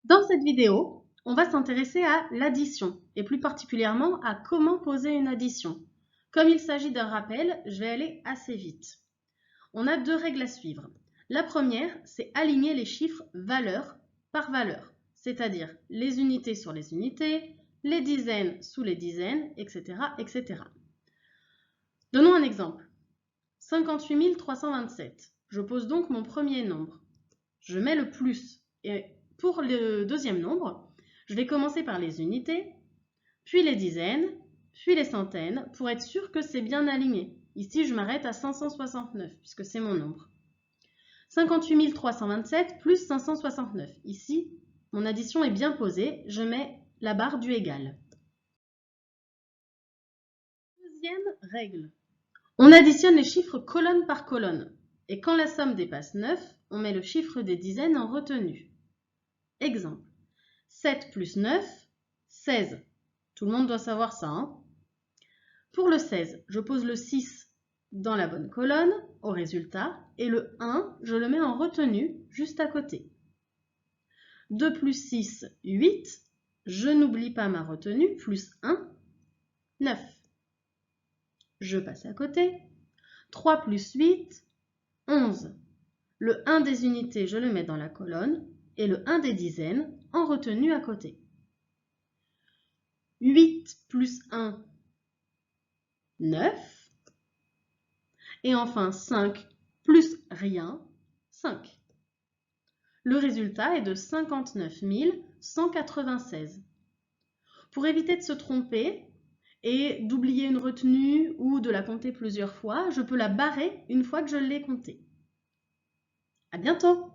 Dans cette vidéo, on va s'intéresser à l'addition et plus particulièrement à comment poser une addition. Comme il s'agit d'un rappel, je vais aller assez vite. On a deux règles à suivre. La première, c'est aligner les chiffres valeur par valeur, c'est-à-dire les unités sur les unités, les dizaines sous les dizaines, etc., etc. Donnons un exemple. 58 327. Je pose donc mon premier nombre. Je mets le plus. Et pour le deuxième nombre, je vais commencer par les unités, puis les dizaines, puis les centaines, pour être sûr que c'est bien aligné. Ici, je m'arrête à 569, puisque c'est mon nombre. 58 327 plus 569. Ici, mon addition est bien posée. Je mets la barre du égal. Deuxième règle. On additionne les chiffres colonne par colonne. Et quand la somme dépasse 9, on met le chiffre des dizaines en retenue. Exemple. 7 plus 9, 16. Tout le monde doit savoir ça, hein? Pour le 16, je pose le 6 dans la bonne colonne, au résultat, et le 1, je le mets en retenue, juste à côté. 2 plus 6, 8. Je n'oublie pas ma retenue, plus 1, 9. Je passe à côté. 3 plus 8, 11. Le 1 des unités, je le mets dans la colonne, et le 1 des dizaines en retenue à côté. 8 plus 1, 9. Et enfin 5 plus rien, 5. Le résultat est de 59 196. Pour éviter de se tromper et d'oublier une retenue ou de la compter plusieurs fois, je peux la barrer une fois que je l'ai comptée. À bientôt!